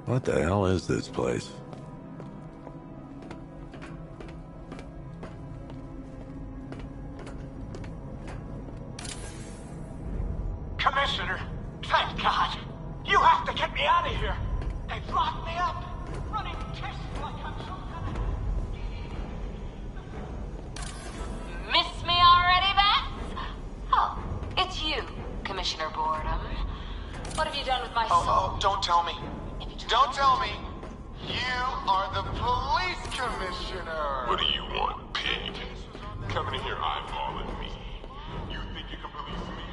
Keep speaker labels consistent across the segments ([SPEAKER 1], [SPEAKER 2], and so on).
[SPEAKER 1] What the hell is this place?
[SPEAKER 2] Commissioner, thank God. You have to get me out of here. They've locked me up, running tests like I'm some kind of...
[SPEAKER 3] Miss me already, Bats? Oh, it's you, Commissioner Boredom. What have you done with my soul?
[SPEAKER 2] Oh, don't tell me. Don't tell me. You are the police commissioner.
[SPEAKER 4] What do you want, pig? Coming in here eyeballing me. You think you can police me?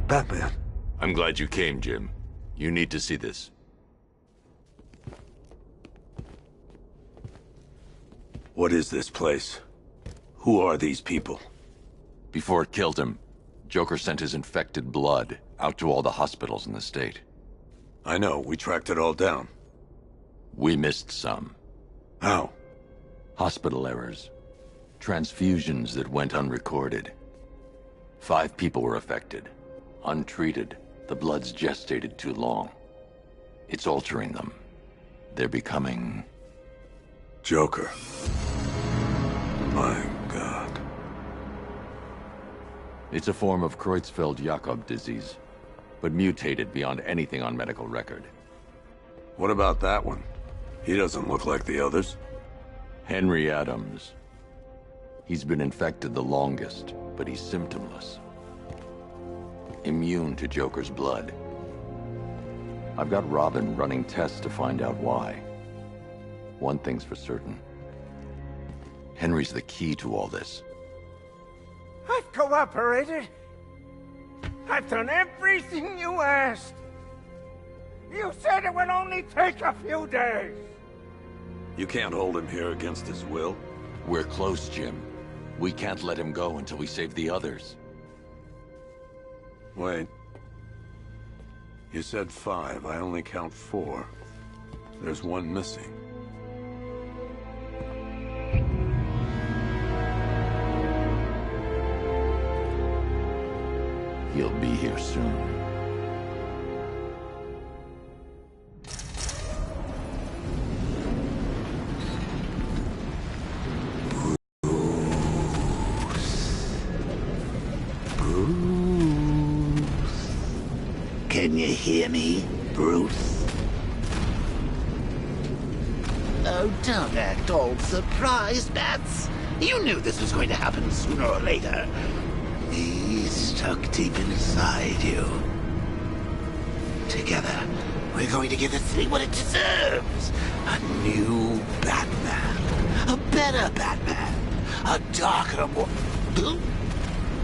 [SPEAKER 1] Batman.
[SPEAKER 5] I'm glad you came, Jim. You need to see this.
[SPEAKER 1] What is this place? Who are these people?
[SPEAKER 5] Before it killed him, Joker sent his infected blood out to all the hospitals in the state.
[SPEAKER 1] I know, we tracked it all down.
[SPEAKER 5] We missed some.
[SPEAKER 1] How?
[SPEAKER 5] Hospital errors. Transfusions that went unrecorded. 5 people were affected. Untreated, the blood's gestated too long. It's altering them. They're becoming...
[SPEAKER 1] Joker. My God.
[SPEAKER 5] It's a form of Creutzfeldt-Jakob disease, but mutated beyond anything on medical record.
[SPEAKER 1] What about that one? He doesn't look like the others.
[SPEAKER 5] Henry Adams. He's been infected the longest, but he's symptomless. Immune to Joker's blood. I've got Robin running tests to find out why. One thing's for certain. Henry's the key to all this.
[SPEAKER 2] I've cooperated. I've done everything you asked. You said it would only take a few days.
[SPEAKER 1] You can't hold him here against his will.
[SPEAKER 5] We're close, Jim. We can't let him go until we save the others.
[SPEAKER 1] Wait. You said 5. I only count 4. There's one missing.
[SPEAKER 5] He'll be here soon.
[SPEAKER 6] Can you hear me, Bruce? Oh, don't act all surprised, Bats. You knew this was going to happen sooner or later. He's stuck deep inside you. Together, we're going to give the city what it deserves. A new Batman. A better Batman. A darker, more...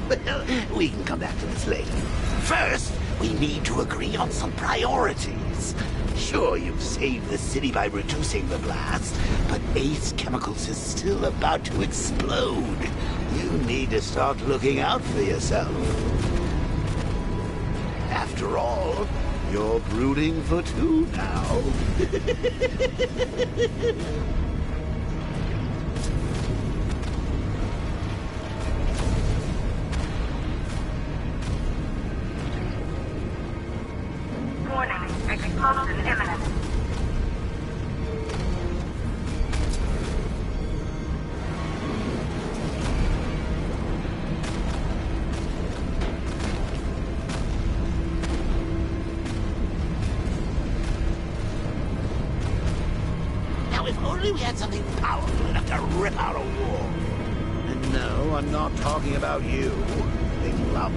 [SPEAKER 6] Well, we can come back to this later. First, we need to agree on some priorities. Sure, you've saved the city by reducing the blast, but Ace Chemicals is still about to explode. You need to start looking out for yourself. After all, you're brooding for 2 now.
[SPEAKER 3] Explosion imminent.
[SPEAKER 6] Now, if only we had something powerful enough to rip out a wall. And no, I'm not talking about you, big lump.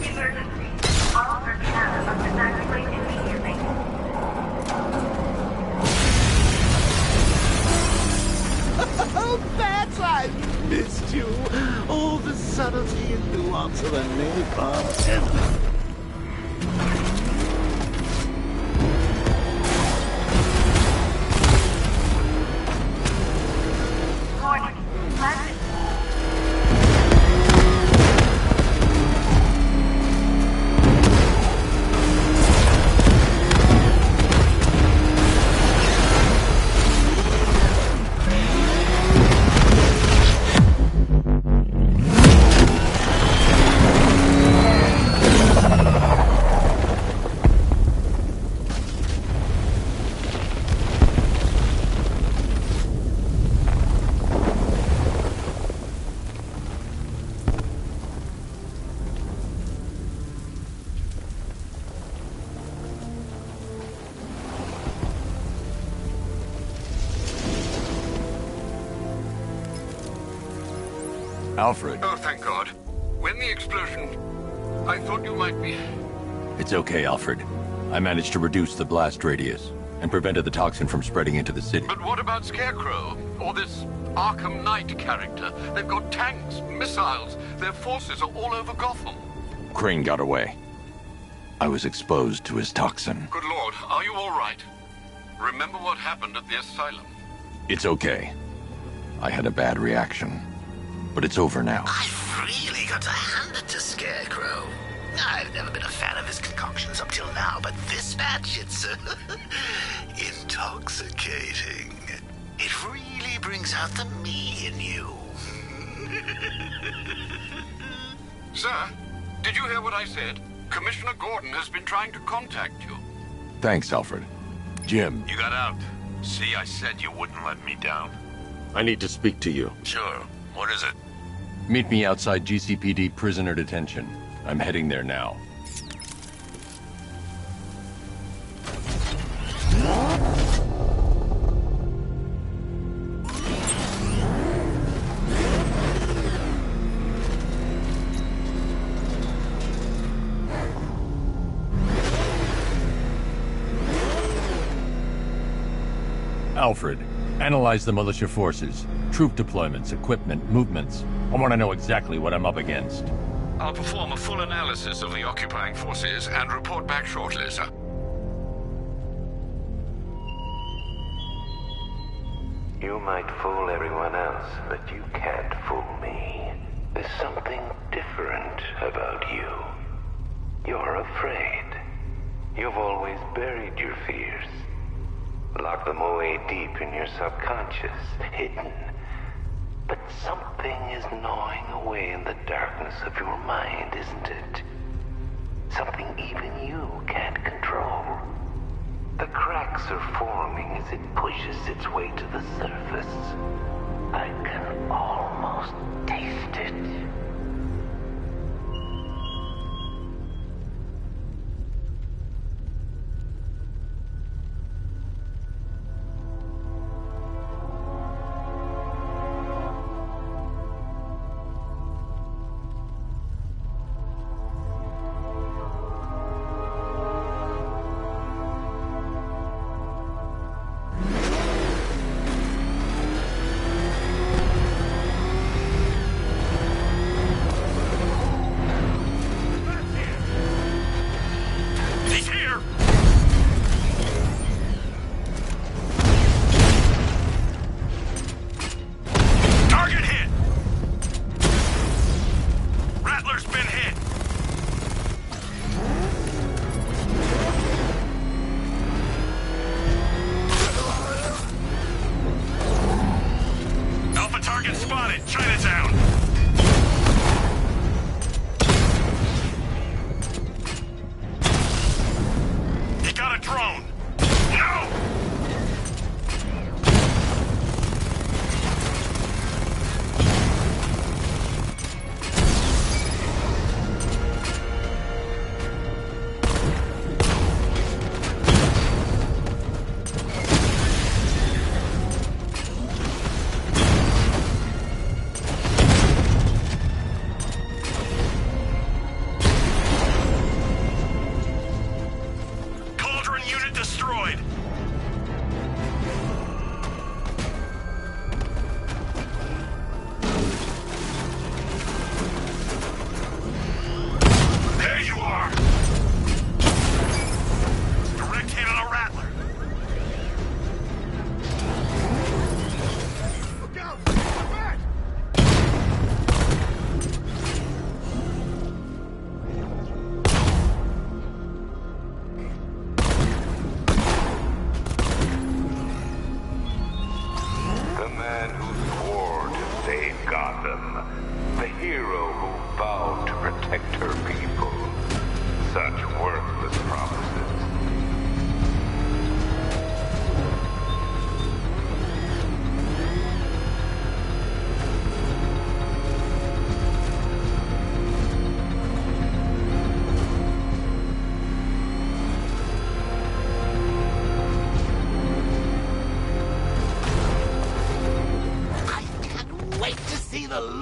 [SPEAKER 3] Emergency. All personnel must evacuate immediately.
[SPEAKER 6] Oh, Bats, I missed you. All the subtlety and nuance of a napalm tender.
[SPEAKER 3] Warning. Planted.
[SPEAKER 5] Alfred,
[SPEAKER 7] Oh, thank God. When the explosion... I thought you might be...
[SPEAKER 5] it's okay, Alfred. I managed to reduce the blast radius and prevented the toxin from spreading into the city.
[SPEAKER 7] But what about Scarecrow? Or this Arkham Knight character? They've got tanks, missiles. Their forces are all over Gotham.
[SPEAKER 5] Crane got away. I was exposed to his toxin.
[SPEAKER 7] Good Lord, are you all right? Remember what happened at the asylum?
[SPEAKER 5] It's okay. I had a bad reaction. But it's over now.
[SPEAKER 6] I've really got to hand it to Scarecrow. I've never been a fan of his concoctions up till now, but this batch, it's intoxicating. It really brings out the me in you.
[SPEAKER 7] Sir, did you hear what I said? Commissioner Gordon has been trying to contact you.
[SPEAKER 5] Thanks, Alfred. Jim,
[SPEAKER 8] You got out. See, I said you wouldn't let me down.
[SPEAKER 9] I need to speak to you.
[SPEAKER 8] Sure. What is it?
[SPEAKER 5] meet me outside GCPD prisoner detention. I'm heading there now. Alfred, analyze the militia forces, troop deployments, equipment, movements. I want to know exactly what I'm up against.
[SPEAKER 7] I'll perform a full analysis of the occupying forces and report back shortly, sir.
[SPEAKER 10] You might fool everyone else, but you can't fool me. There's something different about you. You're afraid. You've always buried your fears. Locked them away deep in your subconscious, hidden. But something is gnawing away in the darkness of your mind, isn't it? Something even you can't control. The cracks are forming as it pushes its way to the surface. I can almost taste it.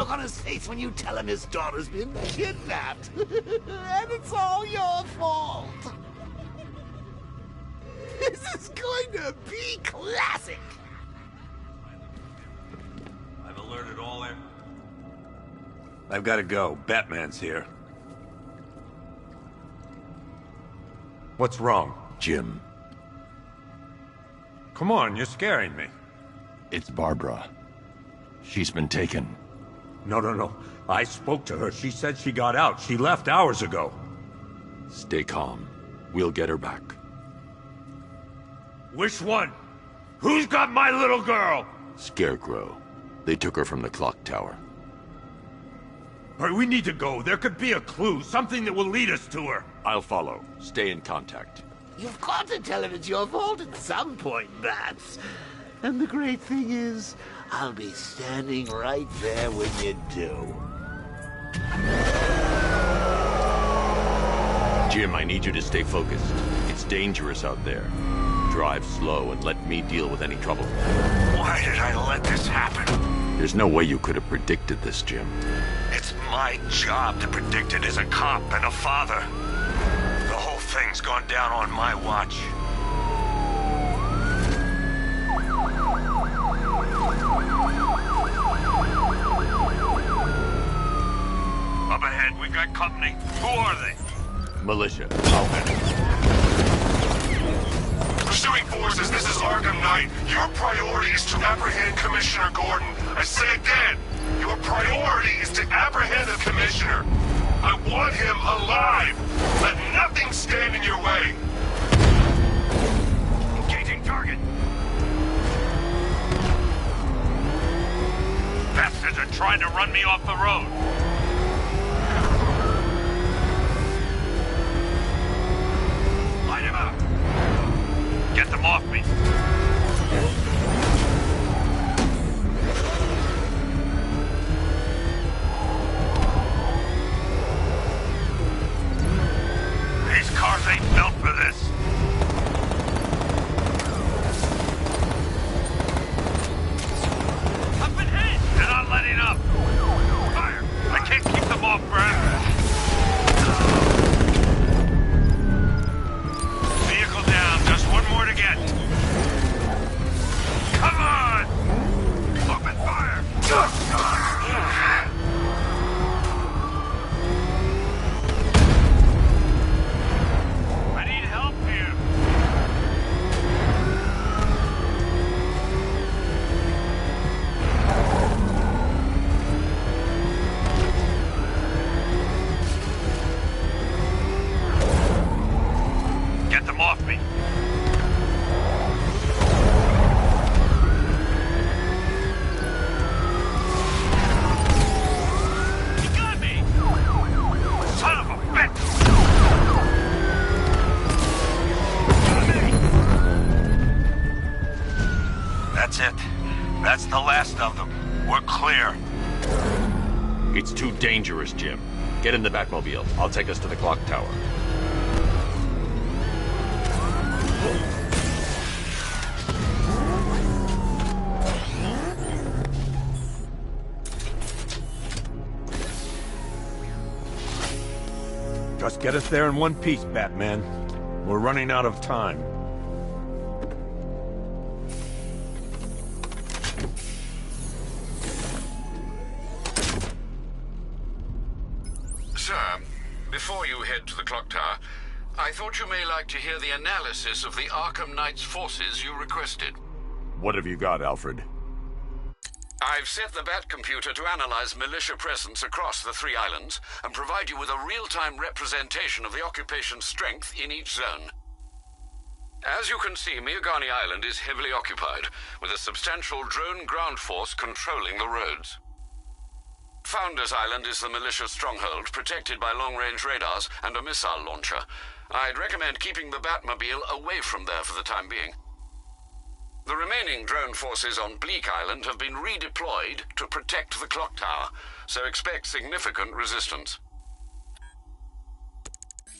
[SPEAKER 6] look on his face when you tell him his daughter's been kidnapped. And it's all your fault. This is going to be classic.
[SPEAKER 1] I've alerted all air. I've got to go. Batman's here. What's wrong?
[SPEAKER 5] Jim.
[SPEAKER 1] Come on, you're scaring me.
[SPEAKER 5] It's Barbara. She's been taken.
[SPEAKER 1] No. I spoke to her. She said she got out. She left hours ago.
[SPEAKER 5] Stay calm. We'll get her back.
[SPEAKER 1] Which one? Who's got my little girl?
[SPEAKER 5] Scarecrow. They took her from the clock tower.
[SPEAKER 1] All right, we need to go. There could be a clue, something that will lead us to her.
[SPEAKER 5] I'll follow. Stay in contact.
[SPEAKER 6] You've got to tell him it's your fault at some point, Bats. And the great thing is, I'll be standing right there when you do.
[SPEAKER 5] Jim, I need you to stay focused. It's dangerous out there. Drive slow and let me deal with any trouble.
[SPEAKER 8] Why did I let this happen?
[SPEAKER 5] There's no way you could have predicted this, Jim.
[SPEAKER 8] It's my job to predict it as a cop and a father. The whole thing's gone down on my watch. Up ahead, we got company. Who are they?
[SPEAKER 5] Militia.
[SPEAKER 4] Pursuing forces, this is Arkham Knight. Your priority is to apprehend Commissioner Gordon. I say again, your priority is to apprehend the Commissioner. I want him alive. Let nothing stand in your way. Engaging target. Bastards are trying to run me off the road. Light him up. Get them off me. These cars ain't built for this. Up ahead! They're not letting up. Fire! I can't keep them off forever. Vehicle down. Just one more to get. Come on! Open fire! I need help here. Get them off me. You got me! Son of a bitch! That's it. That's the last of them. We're clear.
[SPEAKER 5] It's too dangerous, Jim. Get in the Batmobile. I'll take us to the clock tower.
[SPEAKER 1] Just get us there in one piece, Batman. We're running out of time.
[SPEAKER 7] Sir, before you head to the clock tower, I thought you may like to hear the analysis of the Arkham Knight's forces you requested.
[SPEAKER 5] What have you got, Alfred?
[SPEAKER 7] I've set the Bat computer to analyze militia presence across the 3 islands and provide you with a real-time representation of the occupation's strength in each zone. As you can see, Miagani Island is heavily occupied, with a substantial drone ground force controlling the roads. Founders Island is the militia stronghold, protected by long-range radars and a missile launcher. I'd recommend keeping the Batmobile away from there for the time being. The remaining drone forces on Bleak Island have been redeployed to protect the clock tower, so expect significant resistance.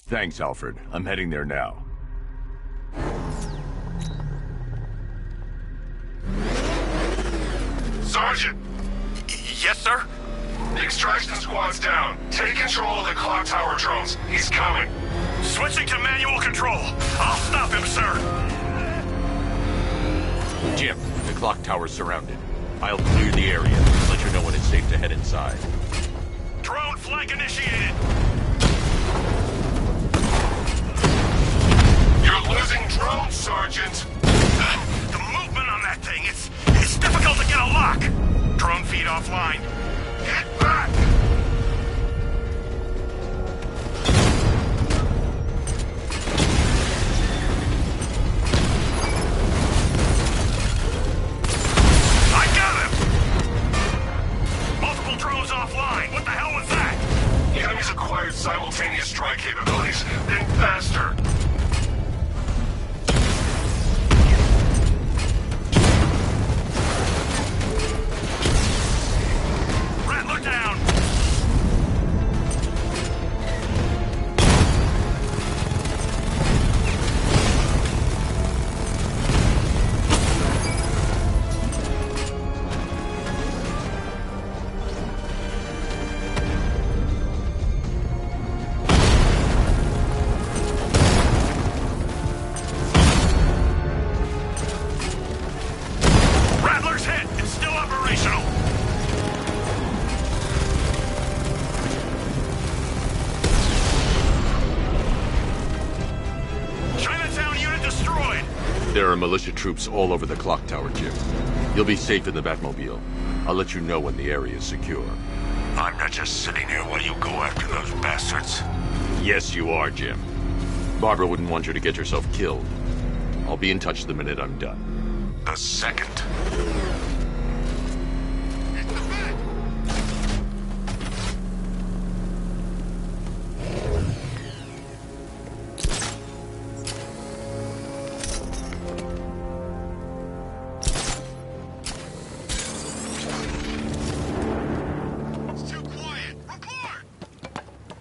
[SPEAKER 5] Thanks, Alfred. I'm heading there now.
[SPEAKER 4] Sergeant!
[SPEAKER 8] Yes, sir?
[SPEAKER 4] The extraction squad's down. Take control of the clock tower drones. He's coming.
[SPEAKER 8] Switching to manual control. I'll stop him, sir.
[SPEAKER 5] Jim, the clock tower's surrounded. I'll clear the area and let you know when it's safe to head inside.
[SPEAKER 8] Drone flank initiated.
[SPEAKER 4] You're losing drones, Sergeant.
[SPEAKER 8] The movement on that thing, it's difficult to get a lock. Drone feed offline.
[SPEAKER 4] Get back!
[SPEAKER 8] I got him! Multiple drones offline. What the hell was that?
[SPEAKER 4] The enemy's acquired simultaneous strike capabilities. Then faster.
[SPEAKER 8] Rattler down. Rattler's hit. It's still operational. Chinatown unit destroyed.
[SPEAKER 5] There are militia troops all over the clock tower, Jim. You'll be safe in the Batmobile. I'll let you know when the area is secure.
[SPEAKER 8] I'm not just sitting here while you go after those bastards.
[SPEAKER 5] Yes, you are, Jim. Barbara wouldn't want you to get yourself killed. I'll be in touch the minute I'm done.
[SPEAKER 8] The second.
[SPEAKER 4] It's too quiet. Report!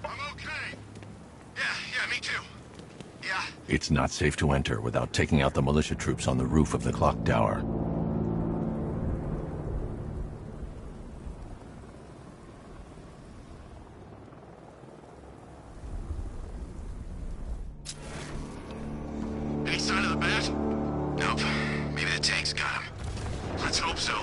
[SPEAKER 4] I'm okay. Yeah, me too. Yeah.
[SPEAKER 11] It's not safe to enter without taking out the militia troops on the roof of the clock tower.
[SPEAKER 4] Any sign of the bat? Nope. Maybe the tank's got him. Let's hope so.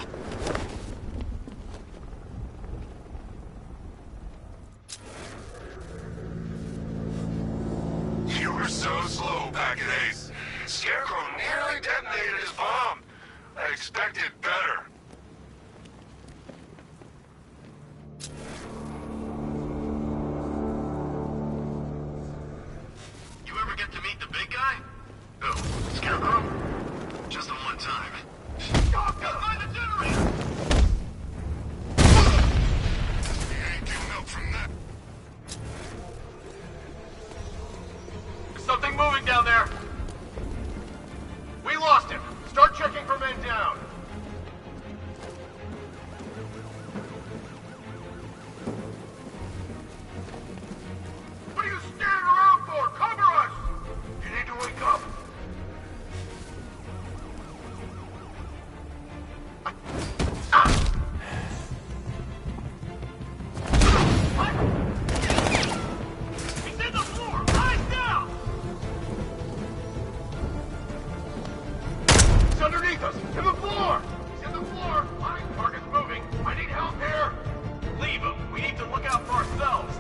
[SPEAKER 4] You were so slow back at Ace. Scarecrow nearly detonated his bomb. I expected better. You ever get to meet the big guy? Who? Scarecrow? Just the one time. Behind the generator! He ain't getting up from that.
[SPEAKER 12] There's something moving down there. We lost him. Start checking for men down. What are you standing around for? Cover us! You need to wake up. He's in the floor! Eyes down! He's underneath us! In the floor! He's in the floor! My target's moving! I need help here! Leave him! We need to look out for ourselves!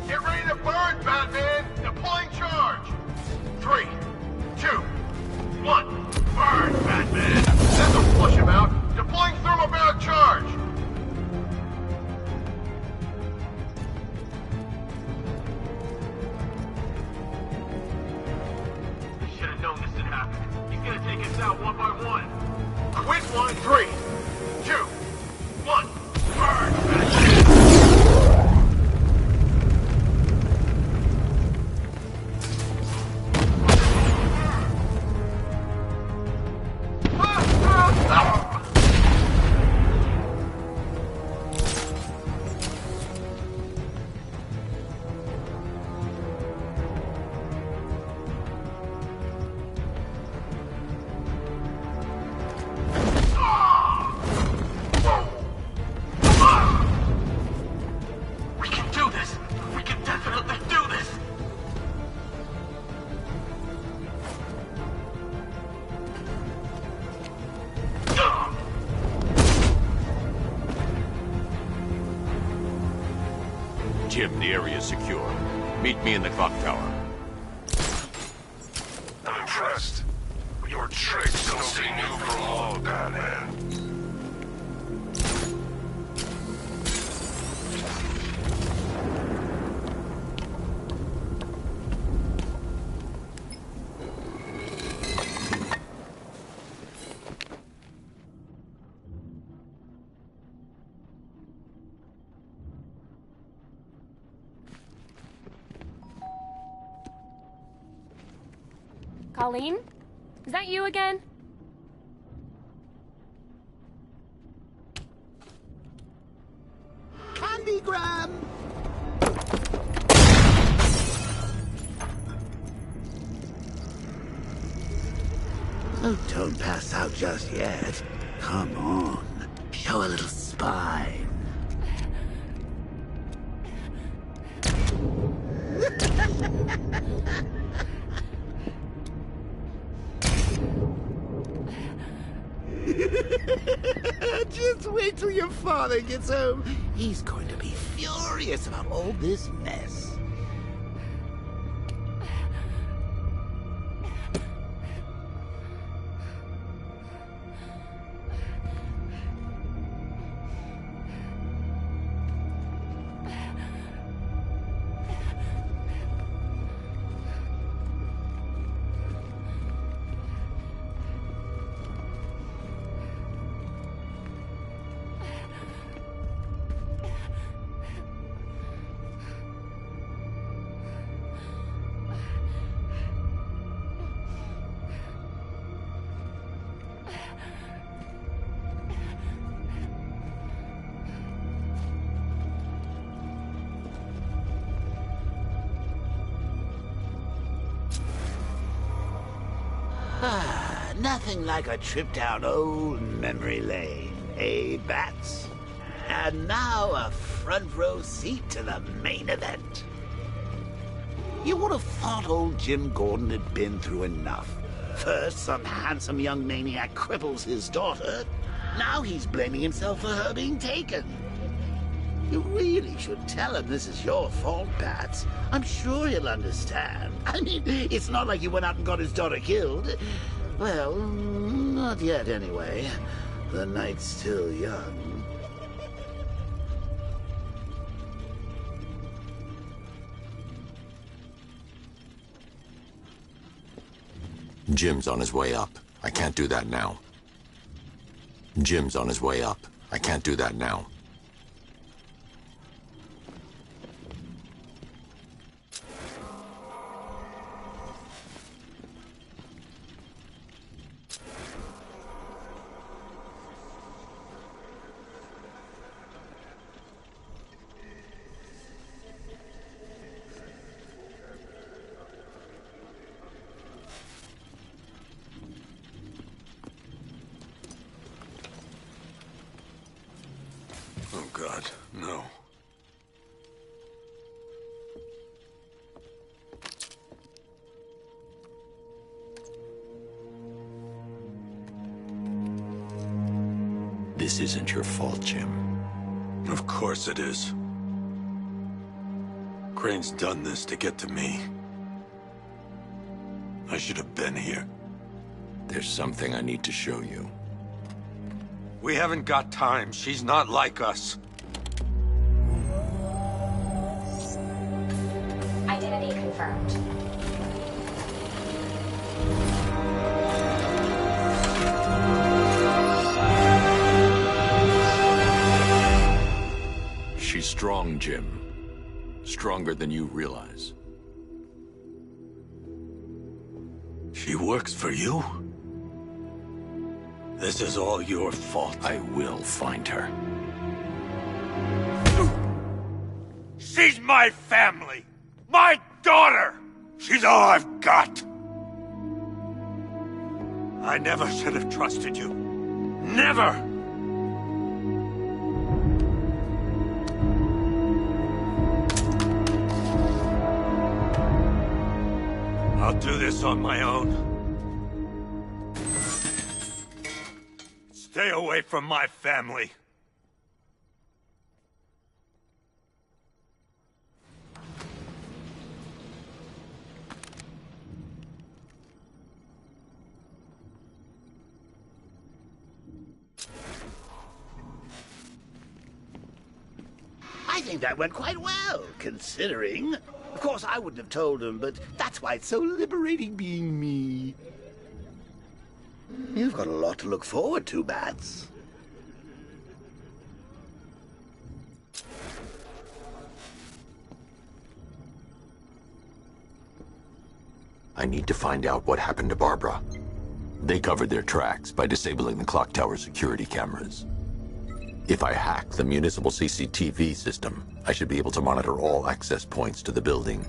[SPEAKER 12] Get ready to burn, Batman! Deploying charge! 3, 2, 1. Burn, Batman! That'll flush him out! Deploying thermobaric charge! I should have known this would happen. He's gonna take us out one by one. Quick one, 3, 2, 1. Burn, Batman!
[SPEAKER 11] Jim, the area is secure. Meet me in the clock tower.
[SPEAKER 4] I'm impressed. Your tricks don't seem new for long, Batman.
[SPEAKER 13] Colleen? Is that you again?
[SPEAKER 6] Candygram! Oh, don't pass out just yet. Come on. Show a little spine. Just wait till your father gets home. He's going to be furious about all this mess. Nothing like a trip down old memory lane, eh, Bats? And now a front row seat to the main event. You would have thought old Jim Gordon had been through enough. First, some handsome young maniac cripples his daughter. Now he's blaming himself for her being taken. You really should tell him this is your fault, Bats. I'm sure he'll understand. I mean, it's not like you went out and got his daughter killed. Well, not yet anyway. The night's still young.
[SPEAKER 11] Jim's on his way up. I can't do that now. Jim's on his way up. I can't do that now.
[SPEAKER 1] Oh, God, no.
[SPEAKER 11] This isn't your fault, Jim.
[SPEAKER 1] Of course it is. Crane's done this to get to me. I should have been here.
[SPEAKER 11] There's something I need to show you.
[SPEAKER 2] We haven't got time. She's not like us.
[SPEAKER 3] Identity confirmed.
[SPEAKER 11] She's strong, Jim. Stronger than you realize.
[SPEAKER 1] She works for you? This is all your fault.
[SPEAKER 11] I will find her.
[SPEAKER 2] She's my family! My daughter! She's all I've got! I never should have trusted you. Never! I'll do this on my own. Stay away from my family.
[SPEAKER 6] think that went quite well, considering. Of course, I wouldn't have told him, but that's why it's so liberating being me. You've got a lot to look forward to, Bats.
[SPEAKER 5] I need to find out what happened to Barbara. They covered their tracks by disabling the clock tower security cameras. If I hack the municipal CCTV system, I should be able to monitor all access points to the building.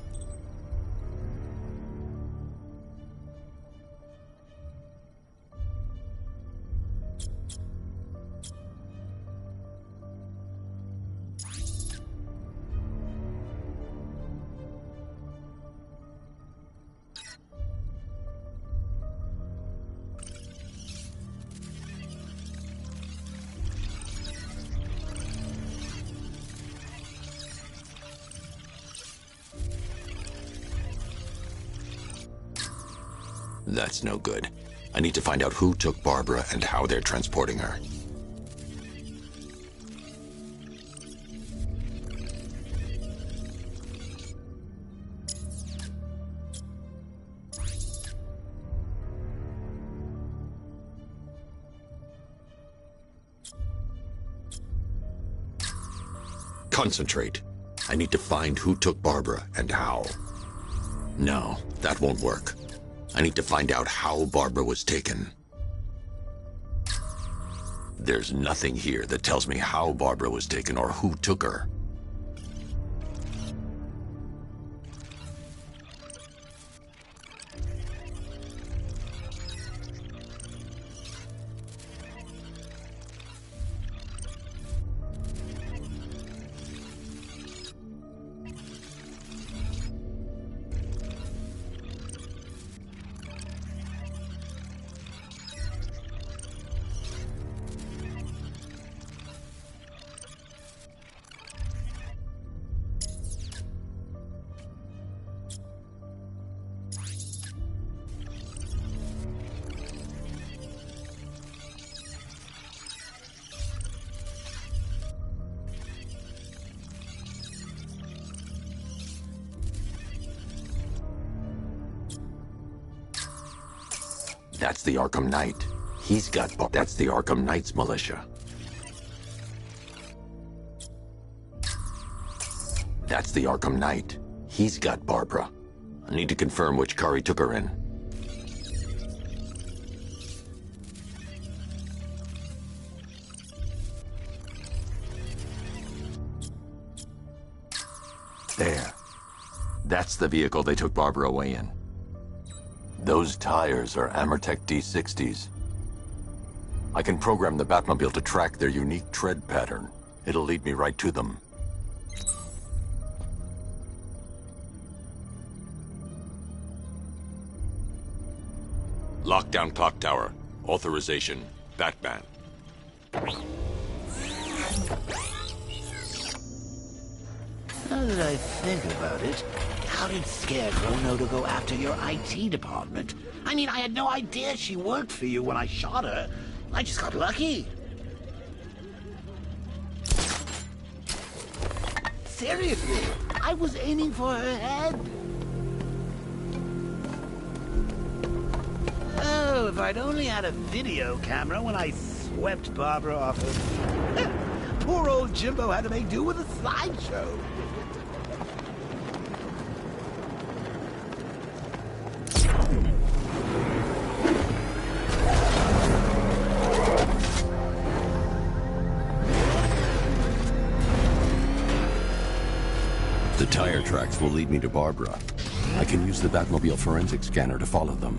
[SPEAKER 5] That's no good. I need to find out who took Barbara and how they're transporting her. Concentrate. I need to find who took Barbara and how. No, that won't work. I need to find out how Barbara was taken. There's nothing here that tells me how Barbara was taken or who took her. That's the Arkham Knight. He's got... That's the Arkham Knight's militia. That's the Arkham Knight. He's got Barbara. I need to confirm which car he took her in. There. That's the vehicle they took Barbara away in. Those tires are Amertech D60s. I can program the Batmobile to track their unique tread pattern. It'll lead me right to them. Lockdown clock tower. Authorization. Batman.
[SPEAKER 6] Now that I think about it, how did Scarecrow know to go after your IT department? I mean, I had no idea she worked for you when I shot her. I just got lucky. Seriously, I was aiming for her head. Oh, if I'd only had a video camera when I swept Barbara off her. Poor old Jimbo had to make do with a slideshow.
[SPEAKER 5] The tire tracks will lead me to Barbara. I can use the Batmobile forensic scanner to follow them.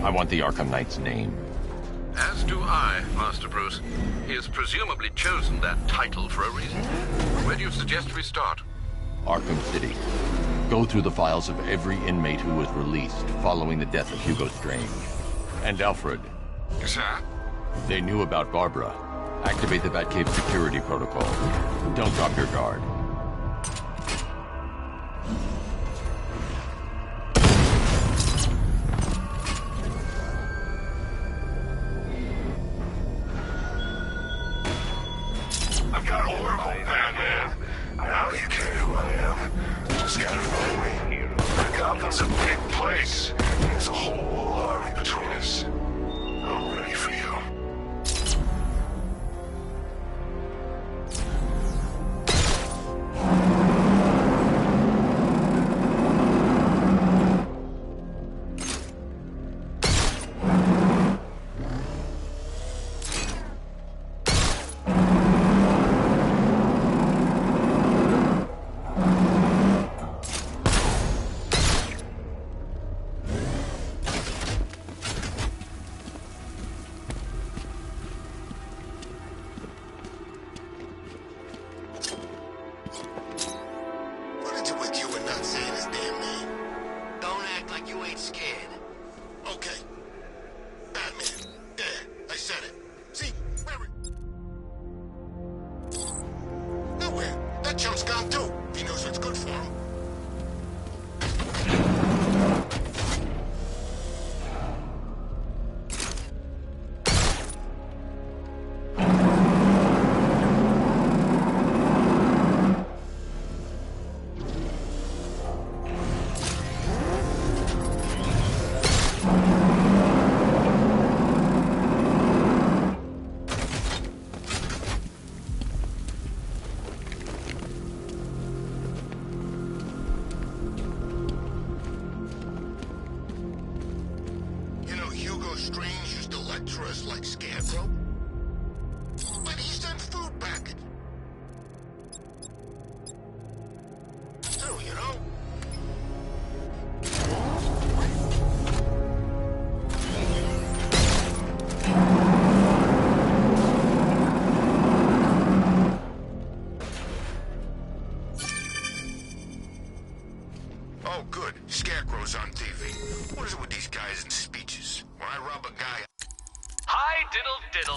[SPEAKER 5] I want the Arkham Knight's name.
[SPEAKER 7] As do I, Master Bruce. He has presumably chosen that title for a reason. Where do you suggest we start?
[SPEAKER 5] Arkham City. Go through the files of every inmate who was released following the death of Hugo Strange. And Alfred.
[SPEAKER 7] Sir?
[SPEAKER 5] They knew about Barbara. Activate the Batcave security protocol. Don't drop your guard.
[SPEAKER 4] I've got Oracle, Batman. Now you care who I am. Just gotta find me. Gotham's a big place. There's a whole army between us. I'm ready for you.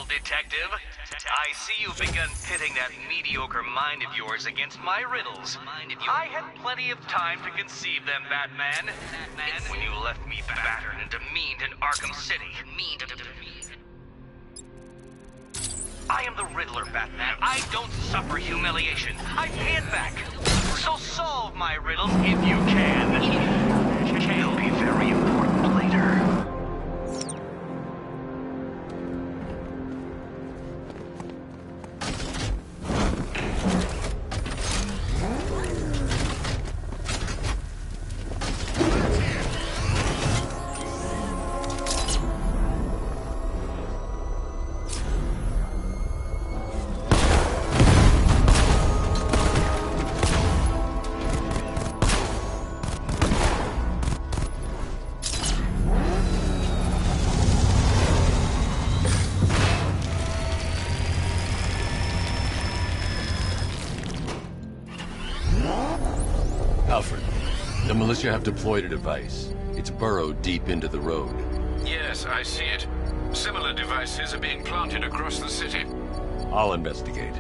[SPEAKER 14] Detective. I see you've begun pitting that mediocre mind of yours against my riddles. I had plenty of time to conceive them, Batman. When you left me battered and demeaned in Arkham City. I am the Riddler, Batman. I don't suffer humiliation. I pay it back. So solve my riddles if you can. They'll be very important later.
[SPEAKER 5] Alfred, the militia have deployed a device. It's burrowed deep into the road.
[SPEAKER 7] Yes, I see it. Similar devices are being planted across the city.
[SPEAKER 5] I'll investigate.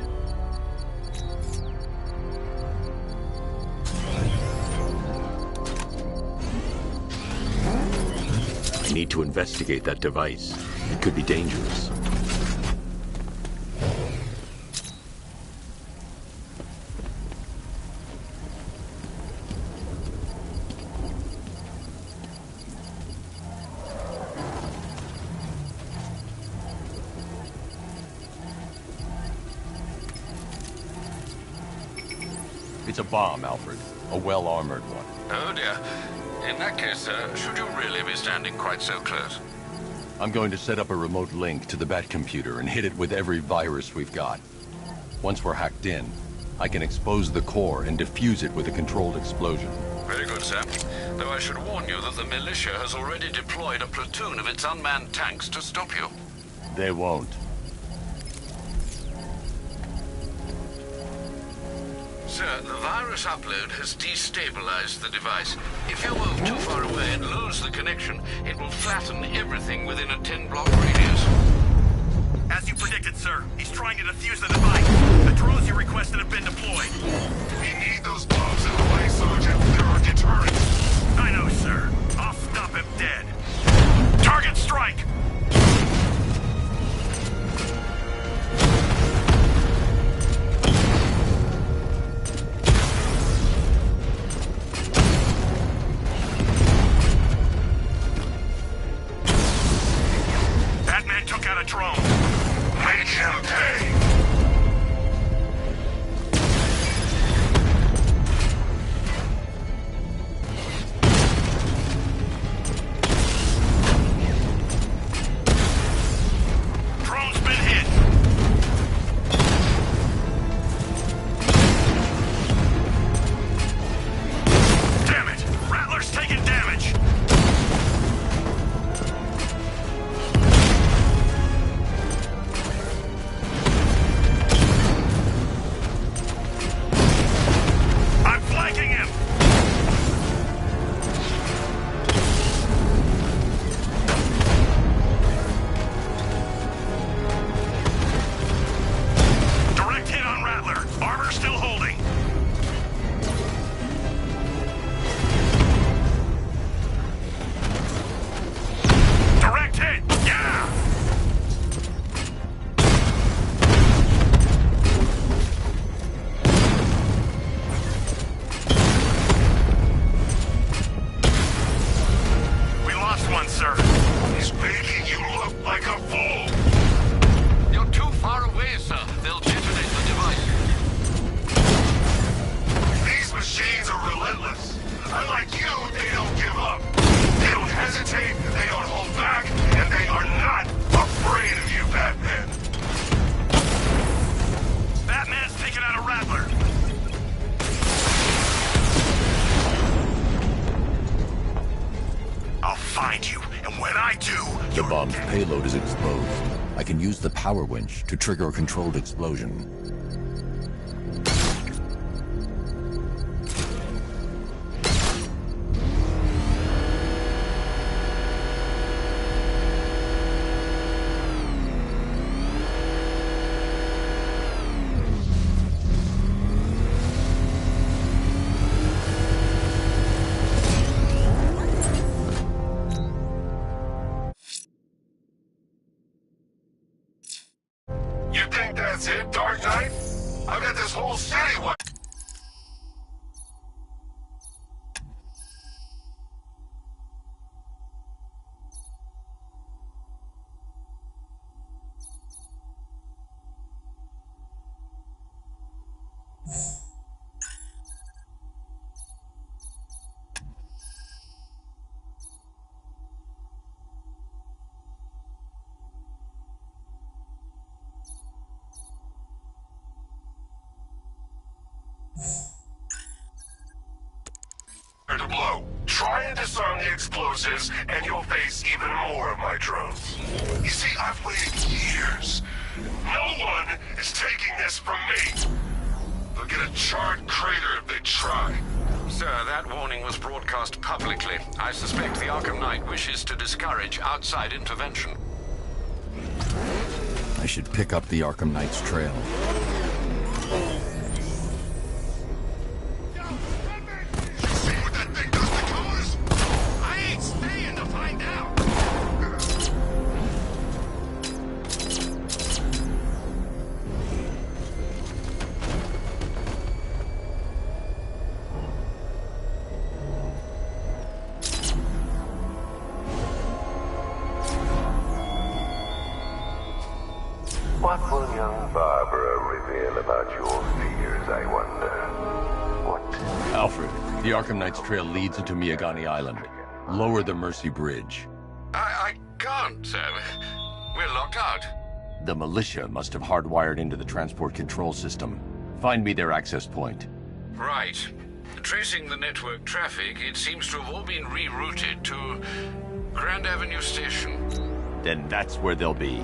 [SPEAKER 5] I need to investigate that device. It could be dangerous. It's a bomb, Alfred. A well-armored one.
[SPEAKER 7] Oh dear. In that case, should you really be standing quite so close?
[SPEAKER 5] I'm going to set up a remote link to the Batcomputer and hit it with every virus we've got. Once we're hacked in, I can expose the core and defuse it with a controlled explosion.
[SPEAKER 7] Very good, sir. Though I should warn you that the militia has already deployed a platoon of its unmanned tanks to stop you.
[SPEAKER 9] They won't.
[SPEAKER 7] Sir, the virus upload has destabilized the device. If you move too far away and lose the connection, it will flatten everything within a 10-block radius.
[SPEAKER 8] As you predicted, sir. He's trying to defuse the device. The drones you requested have been deployed.
[SPEAKER 4] We need those bombs in play, Sergeant. There are deterrents.
[SPEAKER 8] I know, sir. I'll stop him dead. Target strike! Batman took out a drone.
[SPEAKER 4] Make him pay!
[SPEAKER 8] Drone's been hit. Damn it! Rattler's taking damage. I'm flanking him. Direct hit on Rattler. Armor still holding. Direct hit. Yeah! We lost one, sir.
[SPEAKER 4] He's making you look like a fool!
[SPEAKER 7] You're too far away, sir. They'll detonate the device.
[SPEAKER 4] These machines are relentless. Unlike you, they don't give up. They don't hesitate, they don't hold back, and they are not afraid of you, Batman.
[SPEAKER 8] Batman's taking out a Rattler. I'll find you, and when I do,
[SPEAKER 11] The bomb's payload is exposed. I can use the power winch to trigger a controlled explosion.
[SPEAKER 4] You think that's it, Dark Knight? I've got this whole city wa- to blow. Try and disarm the explosives, and you'll face even more of my drones. You see, I've waited years. No one is taking this from me. They'll get a charred crater if they try.
[SPEAKER 7] Sir, that warning was broadcast publicly. I suspect the Arkham Knight wishes to discourage outside intervention.
[SPEAKER 11] I should pick up the Arkham Knight's trail.
[SPEAKER 4] See what that thing does to cars? I ain't staying to find out.
[SPEAKER 10] What will young Barbara reveal about your fears, I wonder? What?
[SPEAKER 9] Alfred, the Arkham Knight's trail leads into Miyagani Island. Lower the Mercy Bridge.
[SPEAKER 7] I can't, sir. We're locked out.
[SPEAKER 9] The militia must have hardwired into the transport control system. Find me their access point.
[SPEAKER 7] Right. Tracing the network traffic, it seems to have all been rerouted to Grand Avenue Station.
[SPEAKER 9] Then that's where they'll be.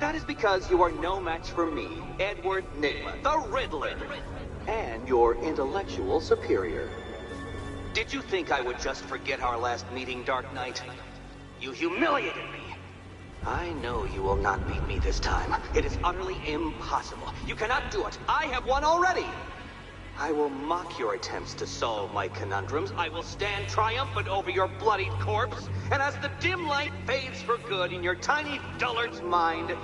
[SPEAKER 14] That is because you are no match for me, Edward Nygma, the Riddler, and your intellectual superior. Did you think I would just forget our last meeting, Dark Knight? You humiliated me. I know you will not beat me this time. It is utterly impossible. You cannot do it. I have won already. I will mock your attempts to solve my conundrums. I will stand triumphant over your bloodied corpse. And as the dim light fades for good in your tiny dullard's mind,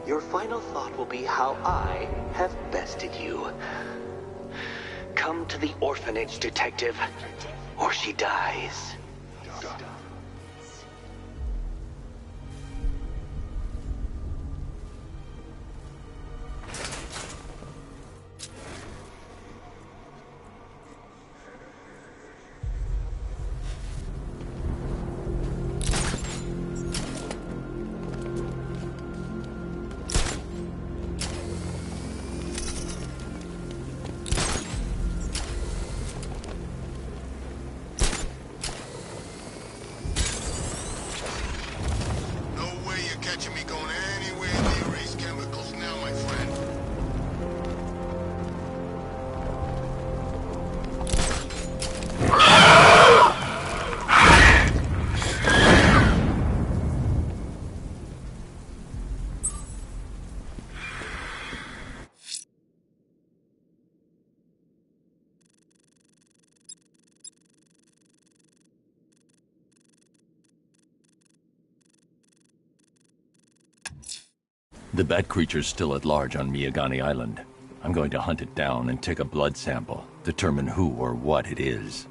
[SPEAKER 14] your final thought will be how I have bested you. Come to the orphanage, detective, or she dies.
[SPEAKER 9] The bat creature's still at large on Miyagani Island. I'm going to hunt it down and take a blood sample, determine who or what it is.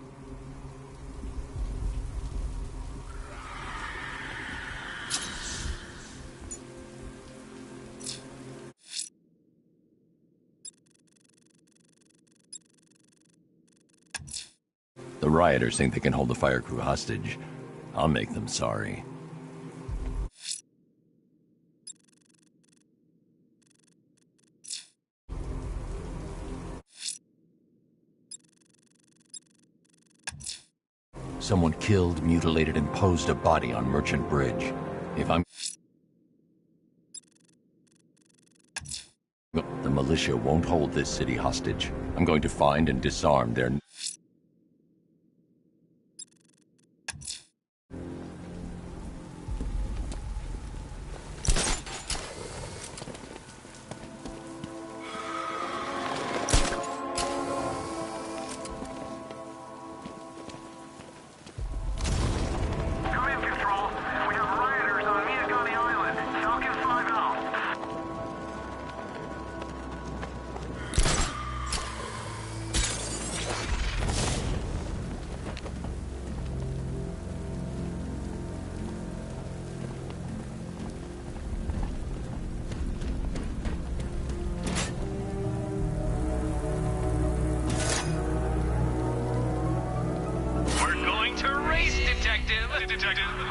[SPEAKER 9] The rioters think they can hold the fire crew hostage. I'll make them sorry. Someone killed, mutilated, and posed a body on Merchant Bridge. If I'm... The militia won't hold this city hostage. I'm going to find and disarm their...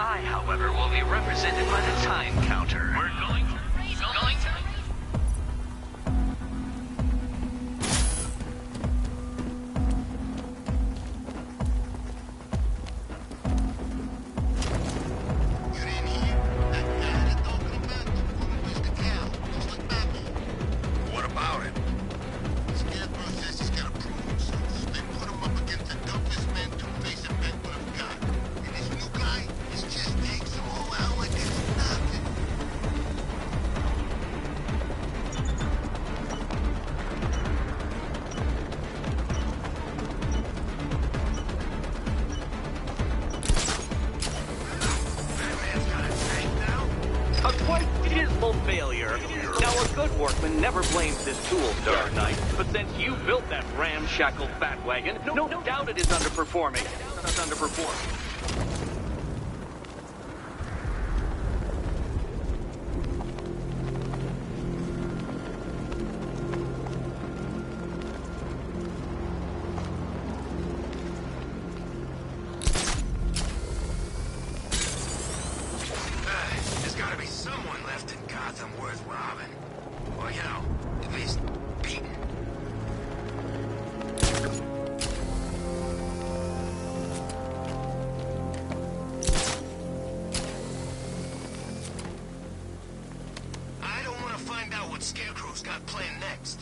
[SPEAKER 14] I, however, will be represented by the time counter. We're going to...
[SPEAKER 4] What about it? This gas process has got to prove himself. They put him up against the toughest man Two-Face and Ben would have got. And this new guy is just takes them all out like it's nothing.
[SPEAKER 14] A quite dismal failure. Now, a good workman never blames his tools, Dark Knight. But since you built that ramshackle fat wagon, no doubt it is underperforming.
[SPEAKER 4] There's got to be someone left in Gotham worth robbing. Or, you know, at least beating.
[SPEAKER 6] got planned next?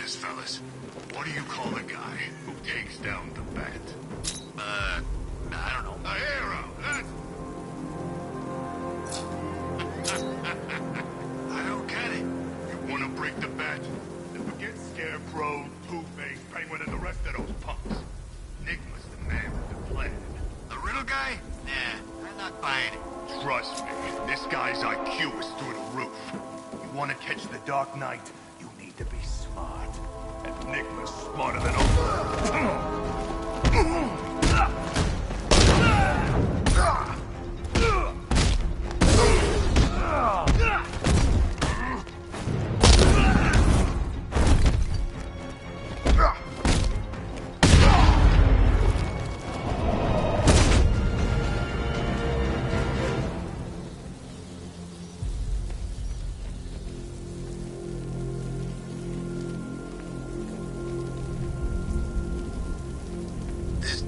[SPEAKER 4] Fellas, what do you call the guy who takes down the bat?
[SPEAKER 6] I don't know.
[SPEAKER 4] A hero, I don't get it. You want to break the bat? Then forget Scarecrow, Two-Face, Penguin, and the rest of those punks. Enigma's the man with the plan.
[SPEAKER 6] The riddle guy? Nah, I'm not buying it.
[SPEAKER 4] Trust me, this guy's IQ is through the roof. You want to catch the Dark Knight? You need to be smart. And Enigma's smarter than all.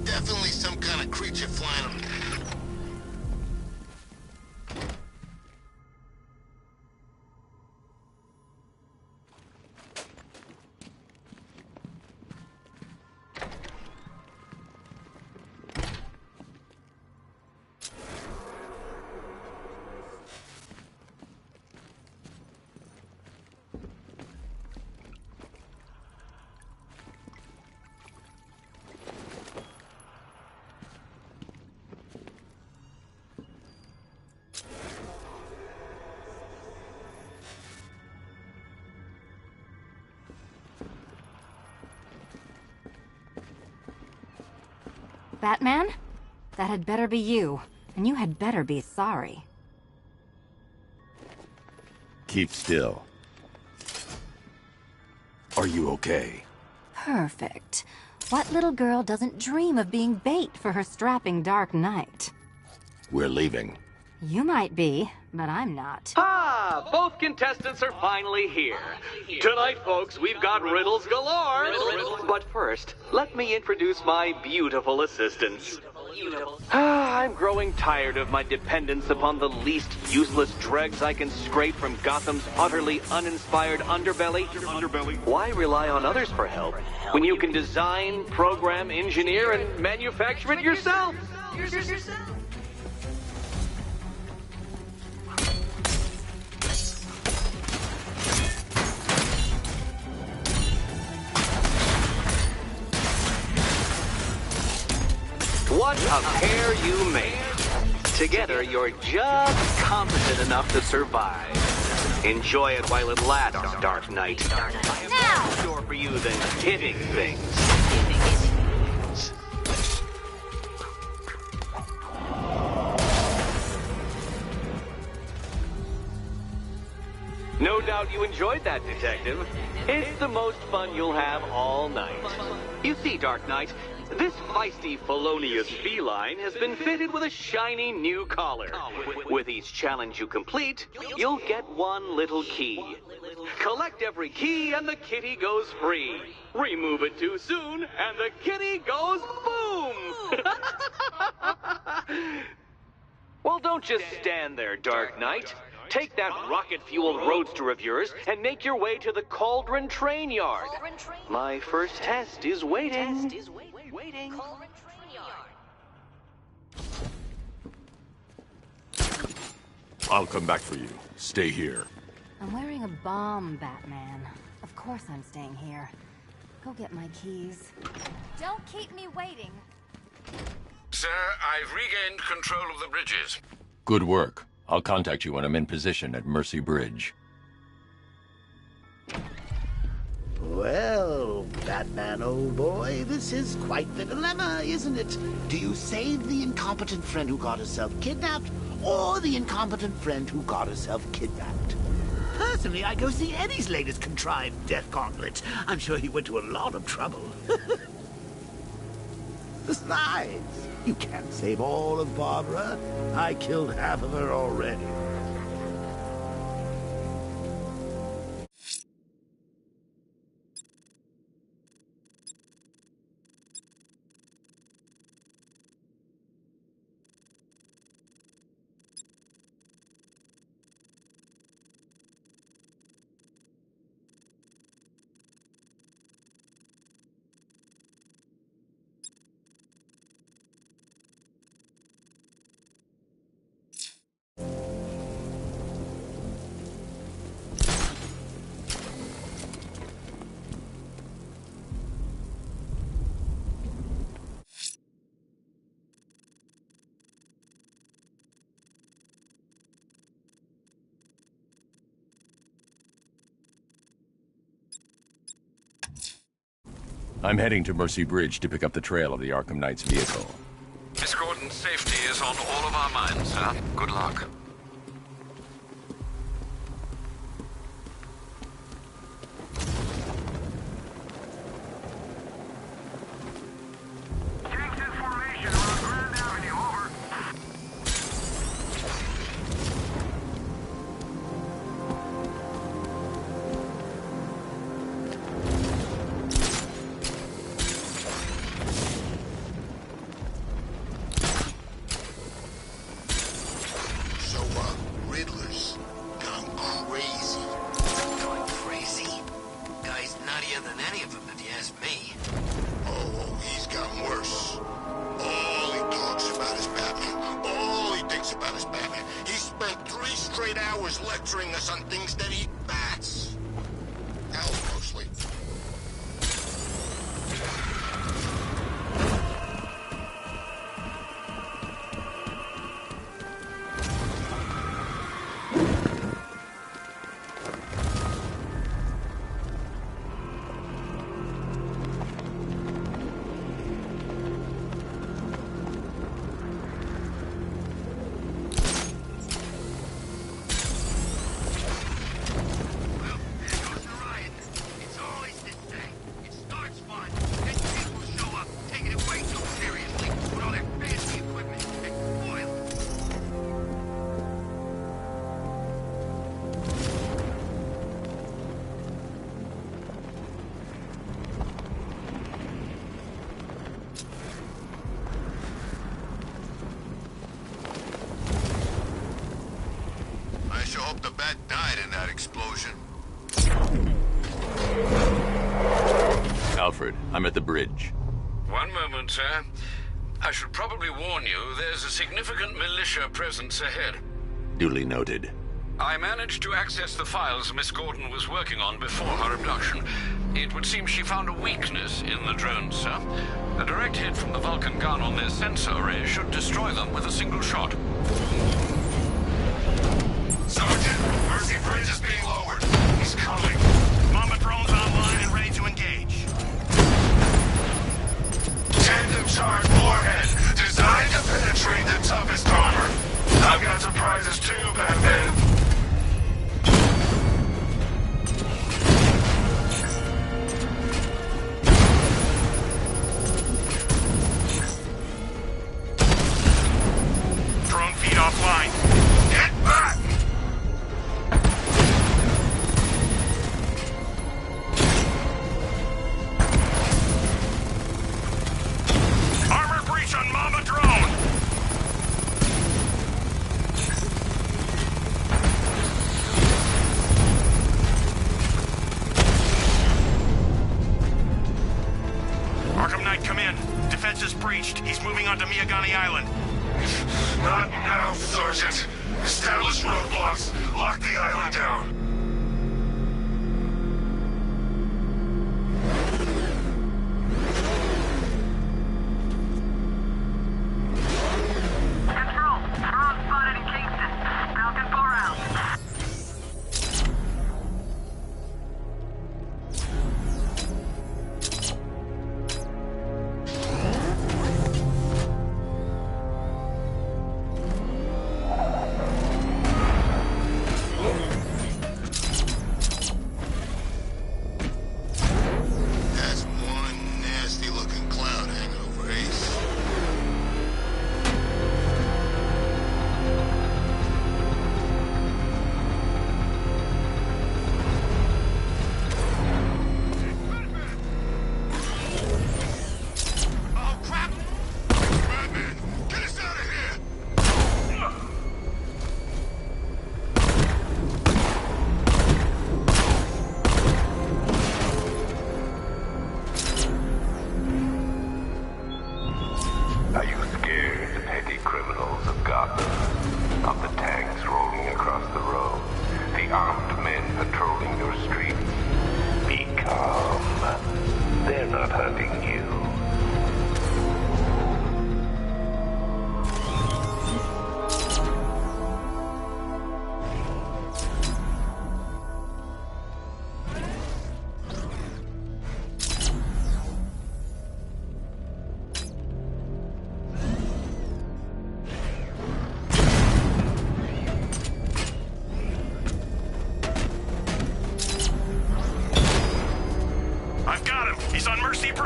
[SPEAKER 6] Definitely some kind of creature flying on.
[SPEAKER 15] Batman? That had better be you. And you had better be sorry.
[SPEAKER 9] Keep still.
[SPEAKER 5] Are you okay?
[SPEAKER 15] Perfect. What little girl doesn't dream of being bait for her strapping Dark Knight?
[SPEAKER 5] We're leaving.
[SPEAKER 15] You might be, but I'm not.
[SPEAKER 14] Ah, both contestants are finally here. Tonight, folks, we've got riddles galore. But first, let me introduce my beautiful assistants. I'm growing tired of my dependence upon the least useless dregs I can scrape from Gotham's utterly uninspired underbelly. Why rely on others for help when you can design, program, engineer, and manufacture it yourself? What a pair you make. Together, you're just competent enough to survive. Enjoy it while it lasts, Dark Knight.
[SPEAKER 15] Now!
[SPEAKER 14] More for you than hitting things. No doubt you enjoyed that, Detective. It's the most fun you'll have all night. You see, Dark Knight, this feisty, felonious feline has been fitted with a shiny new collar. With each challenge you complete, you'll get one little key. Collect every key and the kitty goes free. Remove it too soon and the kitty goes boom! Well, don't just stand there, Dark Knight. Take that rocket-fueled roadster of yours and make your way to the Cauldron Train Yard. My first test is waiting.
[SPEAKER 9] I'll come back for you. Stay here.
[SPEAKER 15] I'm wearing a bomb, Batman. Of course I'm staying here. Go get my keys. Don't keep me waiting.
[SPEAKER 7] Sir, I've regained control of the bridges.
[SPEAKER 9] Good work. I'll contact you when I'm in position at Mercy Bridge.
[SPEAKER 6] Well, Batman, old boy, this is quite the dilemma, isn't it? Do you save the incompetent friend who got herself kidnapped, or the incompetent friend who got herself kidnapped? Personally, I go see Eddie's latest contrived death gauntlet. I'm sure he went to a lot of trouble. Besides, you can't save all of Barbara. I killed half of her already.
[SPEAKER 9] I'm heading to Mercy Bridge to pick up the trail of the Arkham Knight's vehicle.
[SPEAKER 7] Miss Gordon's safety is on all of our minds, sir. Good luck.
[SPEAKER 4] lecturing us on things that eat bats. Hell, mostly.
[SPEAKER 5] Alfred, I'm at the bridge.
[SPEAKER 7] One moment, sir. I should probably warn you, there's a significant militia presence ahead.
[SPEAKER 5] Duly noted.
[SPEAKER 7] I managed to access the files Miss Gordon was working on before her abduction. It would seem she found a weakness in the drones, sir. A direct hit from the Vulcan gun on their sensor array should destroy them with a single shot.
[SPEAKER 4] Sergeant, Mercy Bridge is being lowered. He's coming.
[SPEAKER 8] Mama drone's online and ready to engage.
[SPEAKER 4] Tandem charge warhead, designed to penetrate the toughest armor. I've got surprises too, Batman.
[SPEAKER 8] Drone feed offline.
[SPEAKER 4] Get back!
[SPEAKER 8] Armor breach on Mama drone. Arkham Knight, come in. Defense is breached. He's moving onto Miyagani Island.
[SPEAKER 4] Not now, Sergeant. Establish roadblocks. Lock the island down.
[SPEAKER 16] Control. Drone spotted in Kingston. Falcon 4 out.
[SPEAKER 4] That's one nasty-looking cloud hanging over Ace. Oh, crap! Batman, get us out of here!
[SPEAKER 10] Are you scared, petty criminals of Gotham? Of the tanks rolling across the road? The armed men patrolling your streets? Be calm. They're not hunting you.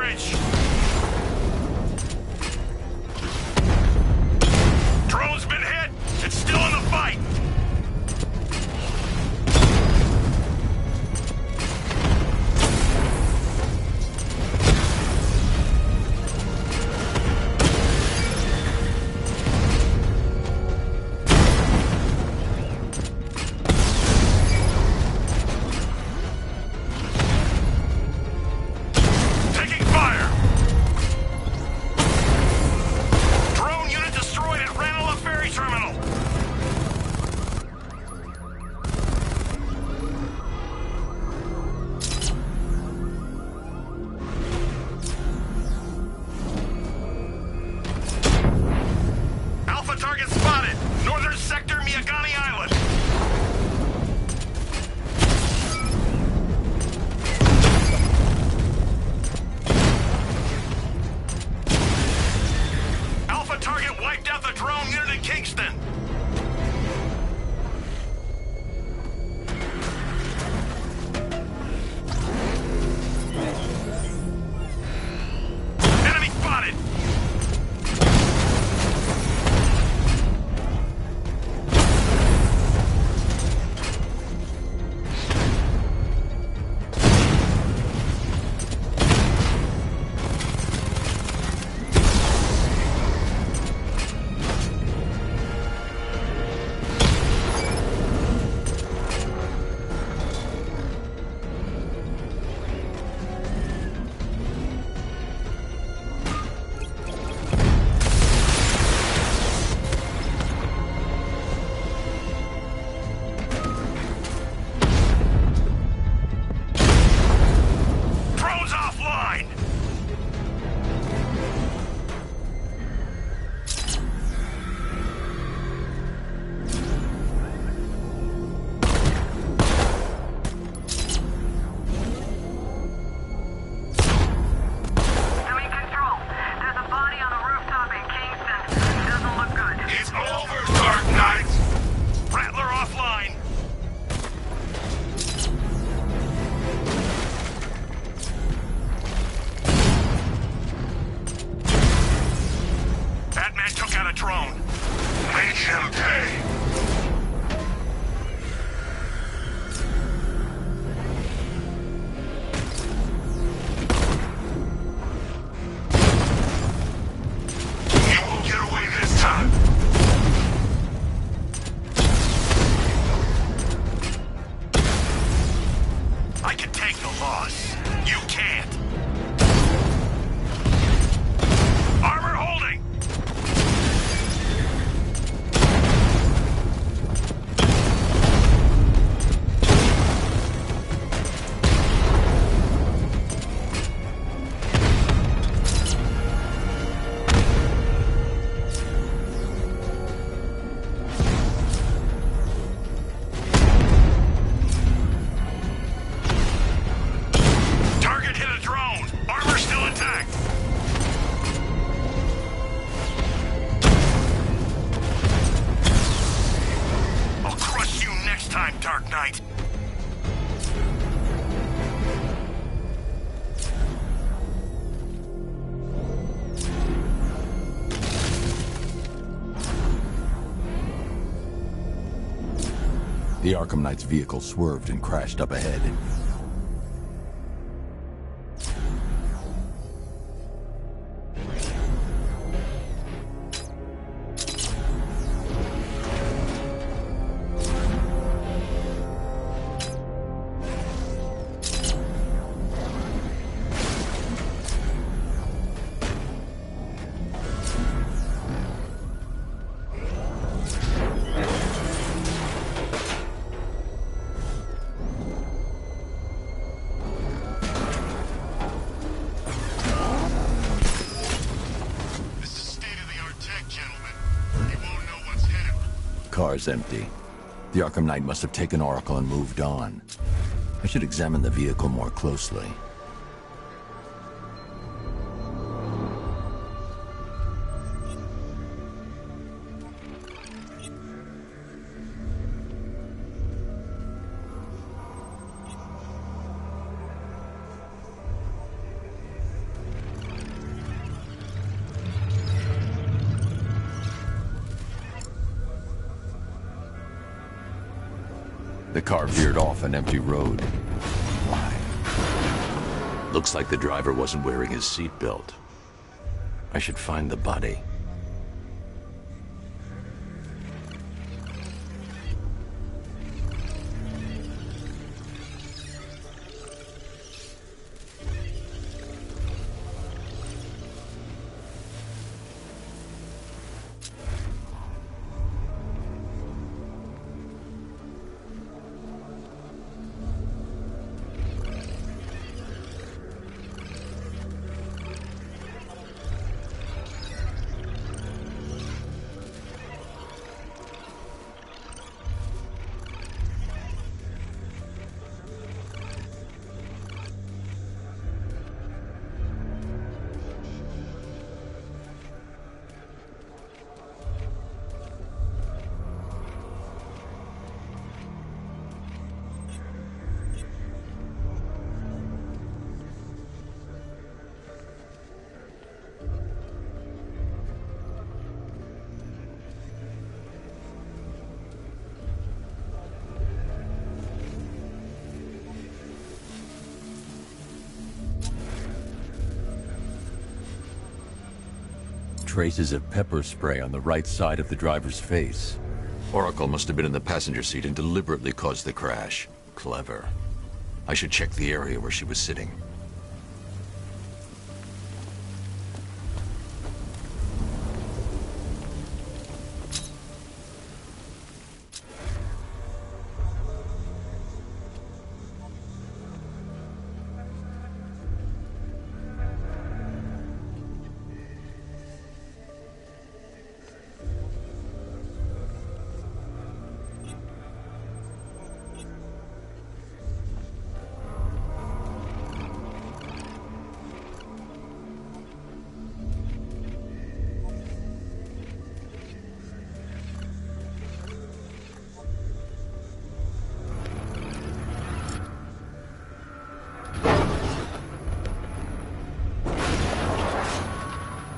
[SPEAKER 8] coverage! Drone's been hit! It's still in the fight!
[SPEAKER 9] The Arkham Knight's vehicle swerved and crashed up ahead. Car's empty. The Arkham Knight must have taken Oracle and moved on. I should examine the vehicle more closely. The car veered off an empty road.
[SPEAKER 5] Why? Looks like the driver wasn't wearing his seatbelt. I should find the body.
[SPEAKER 9] Traces of pepper spray on the right side of the driver's face.
[SPEAKER 5] Oracle must have been in the passenger seat and deliberately caused the crash. Clever. I should check the area where she was sitting.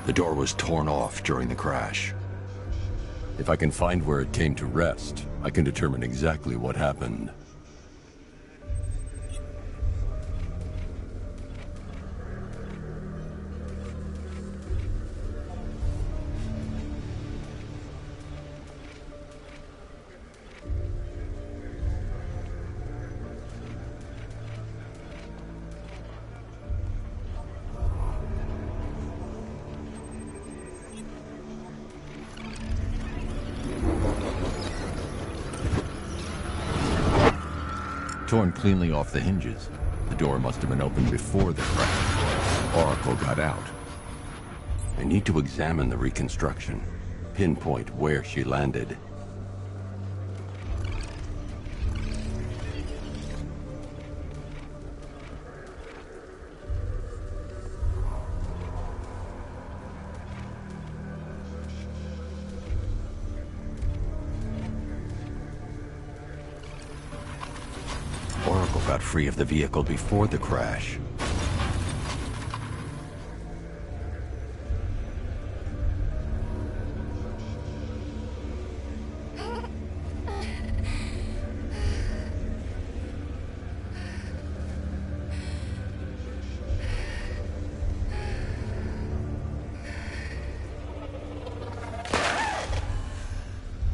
[SPEAKER 5] The door was torn off during the crash.
[SPEAKER 9] If I can find where it came to rest, I can determine exactly what happened. Torn cleanly off the hinges. The door must have been opened before the crash. Oracle got out.
[SPEAKER 5] I need to examine the reconstruction. Pinpoint where she landed. Oracle got free of the vehicle before the crash.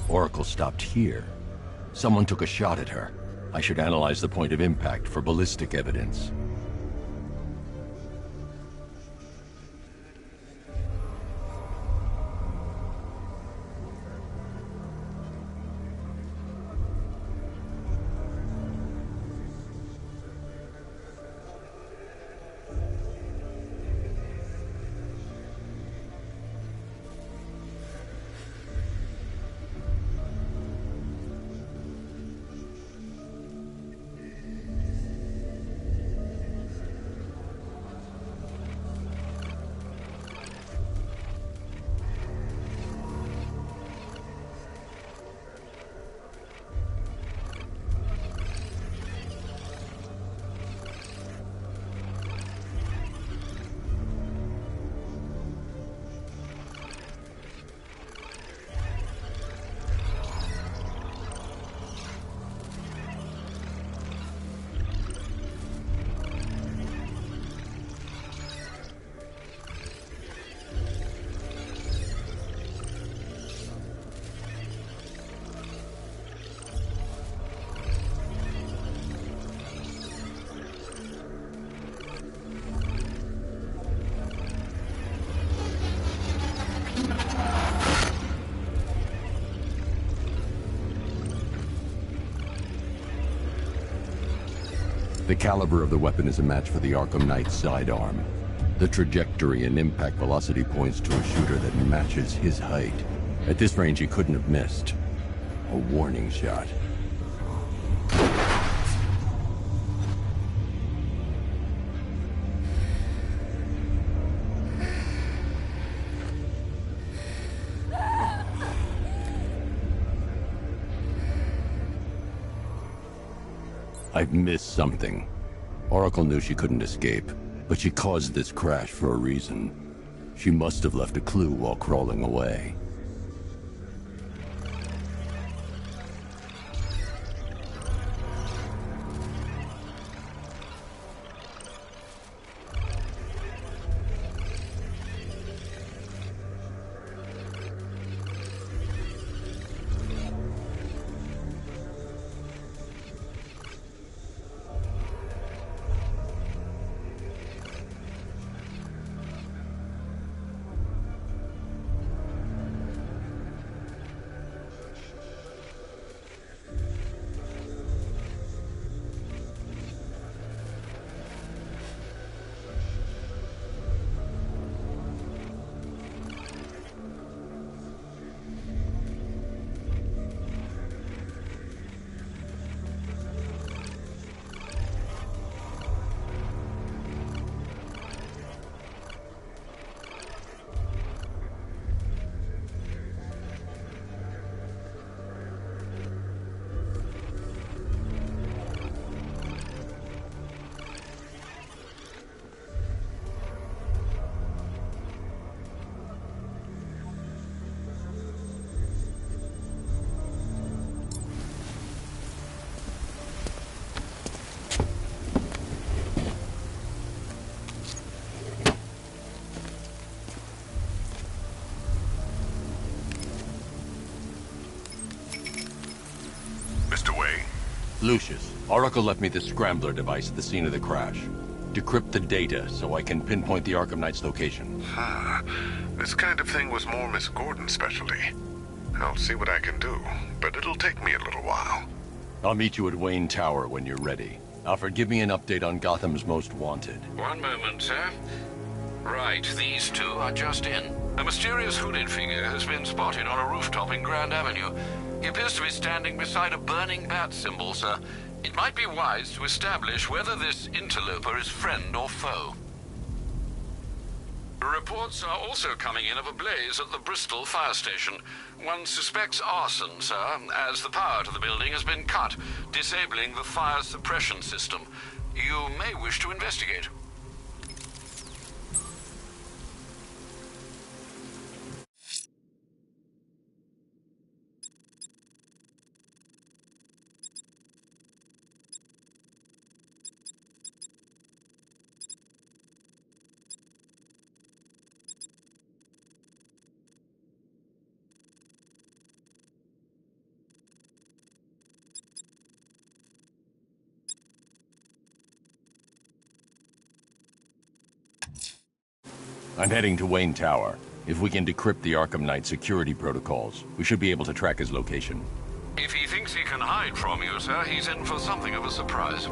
[SPEAKER 5] Oracle stopped here. Someone took a shot at her. I should analyze the point of impact for ballistic evidence.
[SPEAKER 9] The caliber of the weapon is a match for the Arkham Knight's sidearm. The trajectory and impact velocity points to a shooter that matches his height. At this range, he couldn't have missed. A warning shot. I've missed something. Oracle knew she couldn't escape, but she caused this crash for a reason. She must have left a clue while crawling away. Lucius, Oracle left me the scrambler device at the scene of the crash. Decrypt the data so I can pinpoint the Arkham Knight's location.
[SPEAKER 4] This kind of thing was more Miss Gordon's specialty. I'll see what I can do, but it'll take me a little while.
[SPEAKER 9] I'll meet you at Wayne Tower when you're ready. Alfred, give me an update on Gotham's Most Wanted.
[SPEAKER 7] One moment, sir. Right, these two are just in. A mysterious hooded figure has been spotted on a rooftop in Grand Avenue. He appears to be standing beside a burning bat symbol, sir. It might be wise to establish whether this interloper is friend or foe. Reports are also coming in of a blaze at the Bristol fire station. One suspects arson, sir, as the power to the building has been cut, disabling the fire suppression system. You may wish to investigate.
[SPEAKER 9] I'm heading to Wayne Tower. If we can decrypt the Arkham Knight security protocols, we should be able to track his location.
[SPEAKER 7] If he thinks he can hide from you, sir, he's in for something of a surprise.